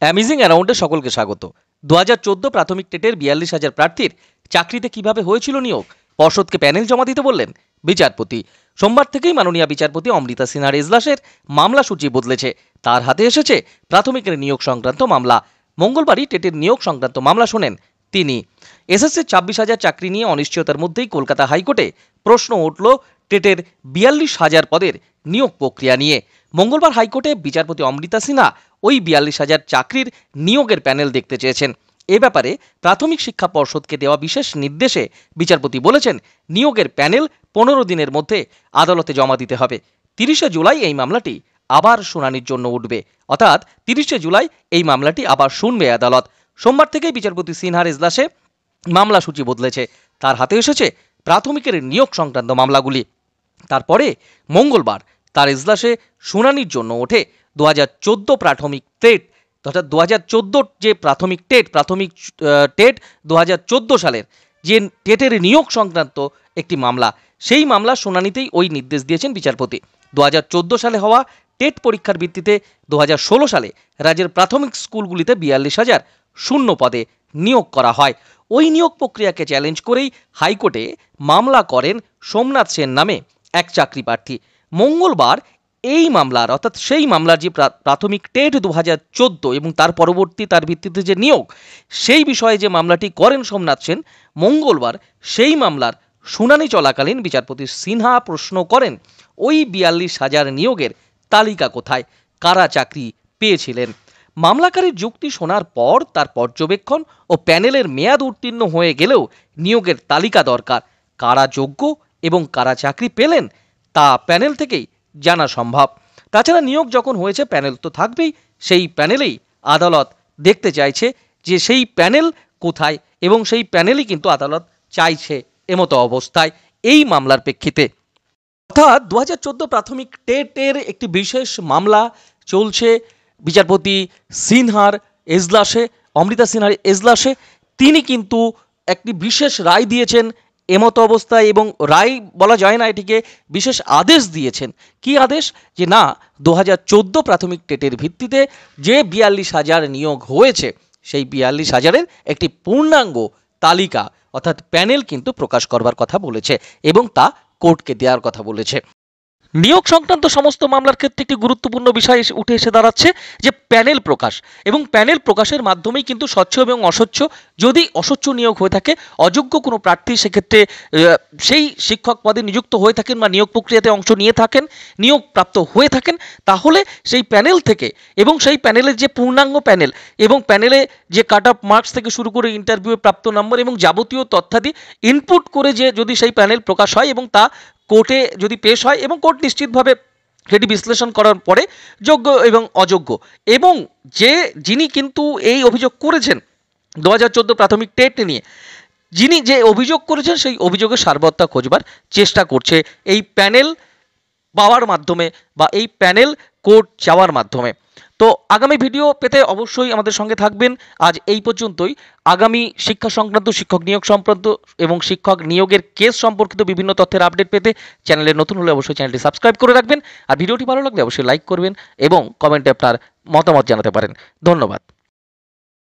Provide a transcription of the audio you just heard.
Amazing অ্যারাউন্ডে সকলকে স্বাগত। 2014 প্রাথমিক টেটের 42,000 প্রার্থীর চাকরিতে কিভাবে হয়েছিল নিয়োগ, পর্ষদকে প্যানেল জমা দিতে বললেন বিচারপতি। সোমবার থেকেই মাননীয় বিচারপতি অমৃতা সিনহার এজলাসের মামলা সূচি বদলেছে। তার হাতে এসেছে প্রাথমিকের নিয়োগ সংক্রান্ত মামলা। মঙ্গলবারই টেটের নিয়োগ সংক্রান্ত মামলা শোনেন তিনি। এসএসসির 26,000 চাকরি নিয়ে অনিশ্চয়তার মধ্যেই কলকাতা হাইকোর্টে প্রশ্ন উঠল টেটের 42,000 পদের নিয়োগ প্রক্রিয়া নিয়ে। মঙ্গলবার হাইকোর্টে বিচারপতি অমৃতা সিনহা ওই 42,000 চাকরির নিয়োগের প্যানেল দেখতে চেয়েছেন। এ ব্যাপারে প্রাথমিক শিক্ষা পর্ষদকে দেওয়া বিশেষ নির্দেশে বিচারপতি বলেছেন, নিয়োগের প্যানেল 15 দিনের মধ্যে আদালতে জমা দিতে হবে। 30শে জুলাই এই মামলাটি আবার শুনানির জন্য উঠবে, অর্থাৎ 30শে জুলাই এই মামলাটি আবার শুনবে আদালত। সোমবার থেকেই বিচারপতি সিনহার এজলাসে মামলা সূচি বদলেছে। তার হাতে এসেছে প্রাথমিকের নিয়োগ সংক্রান্ত মামলাগুলি। তারপরে মঙ্গলবার তার এজলাসে শুনানির জন্য ওঠে 2014 প্রাথমিক টেট, অর্থাৎ 2014 যে প্রাথমিক টেট 2014 সালের যে টেটের নিয়োগ সংক্রান্ত একটি মামলা, সেই মামলা শুনানিতেই ওই নির্দেশ দিয়েছেন বিচারপতি। 2014 সালে হওয়া টেট পরীক্ষার ভিত্তিতে 2016 সালে রাজ্যের প্রাথমিক স্কুলগুলিতে 42,000 শূন্য পদে নিয়োগ করা হয়। ওই নিয়োগ প্রক্রিয়াকে চ্যালেঞ্জ করেই হাইকোর্টে মামলা করেন সোমনাথ সেন নামে এক চাকরি প্রার্থী। মঙ্গলবার এই মামলার, অর্থাৎ সেই মামলার যে প্রাথমিক টেট 2014 এবং তার পরবর্তী তার ভিত্তিতে যে নিয়োগ, সেই বিষয়ে যে মামলাটি করেন সোমনাথ সেন, মঙ্গলবার সেই মামলার শুনানি চলাকালীন বিচারপতি সিনহা প্রশ্ন করেন, ওই 42,000 নিয়োগের তালিকা কোথায়, কারা চাকরি পেয়েছিলেন। মামলাকারীর যুক্তি শোনার পর তার পর্যবেক্ষণ ও প্যানেলের মেয়াদ উত্তীর্ণ হয়ে গেলেও নিয়োগের তালিকা দরকার। কারা যোগ্য এবং কারা চাকরি পেলেন তা প্যানেল থেকেই জানা সম্ভব। তাছাড়া নিয়োগ যখন হয়েছে প্যানেল তো থাকবেই, সেই প্যানেলেই আদালত দেখতে চাইছে যে সেই প্যানেল কোথায়, এবং সেই প্যানেলই কিন্তু আদালত চাইছে এমতো অবস্থায় এই মামলার প্রেক্ষিতে। অর্থাৎ 2014 প্রাথমিক টেটের একটি বিশেষ মামলা চলছে বিচারপতি সিনহার এজলাসে, অমৃতা সিনহার এজলাসে। তিনি কিন্তু একটি বিশেষ রায় দিয়েছেন এমতো অবস্থায়, এবং রায় বলা যায় না, এটিকে বিশেষ আদেশ দিয়েছেন। কি আদেশ? যে না, 2014 প্রাথমিক টেটের ভিত্তিতে যে 42,000 নিয়োগ হয়েছে, সেই 42,000-এর একটি পূর্ণাঙ্গ তালিকা, অর্থাৎ প্যানেল কিন্তু প্রকাশ করবার কথা বলেছে এবং তা কোর্টকে দেওয়ার কথা বলেছে। নিয়োগ সংক্রান্ত সমস্ত মামলার ক্ষেত্রে একটি গুরুত্বপূর্ণ বিষয় উঠে এসে দাঁড়াচ্ছে যে প্যানেল প্রকাশ, এবং প্যানেল প্রকাশের মাধ্যমেই কিন্তু স্বচ্ছ এবং অস্বচ্ছ, যদি অস্বচ্ছ নিয়োগ হয়ে থাকে, অযোগ্য কোনো প্রার্থী সেক্ষেত্রে সেই শিক্ষক পদে নিযুক্ত হয়ে থাকেন বা নিয়োগ প্রক্রিয়াতে অংশ নিয়ে থাকেন, নিয়োগ প্রাপ্ত হয়ে থাকেন, তাহলে সেই প্যানেল থেকে, এবং সেই প্যানেলের যে পূর্ণাঙ্গ প্যানেল এবং প্যানেলে যে কাট অফ মার্কস থেকে শুরু করে ইন্টারভিউয়ে প্রাপ্ত নম্বর এবং যাবতীয় তথ্যাদি ইনপুট করে যে যদি সেই প্যানেল প্রকাশ হয় এবং তা কোর্টে যদি পেশ হয়, এবং কোর্ট নিশ্চিতভাবে সেটি বিশ্লেষণ করার পরে যোগ্য এবং অযোগ্য, এবং যিনি কিন্তু এই অভিযোগ করেছেন 2014 প্রাথমিক টেট নিয়ে, যিনি যে অভিযোগ করেছেন সেই অভিযোগের সারবত্তা খোঁজবার চেষ্টা করছে এই প্যানেল পাওয়ার মাধ্যমে বা এই প্যানেল কোর্ট যাওয়ার মাধ্যমে। তো আগামী ভিডিও পেতে অবশ্যই আমাদের সঙ্গে থাকবেন। আজ এই পর্যন্তই। আগামী শিক্ষা সংক্রান্ত, শিক্ষক নিয়োগ সংক্রান্ত এবং শিক্ষক নিয়োগের কেস সম্পর্কিত বিভিন্ন তথ্যের আপডেট পেতে চ্যানেলে নতুন হলে অবশ্যই চ্যানেলটি সাবস্ক্রাইব করে রাখবেন। আর ভিডিওটি ভালো লাগলে অবশ্যই লাইক করবেন এবং কমেন্টে আপনার মতামত জানাতে পারেন। ধন্যবাদ।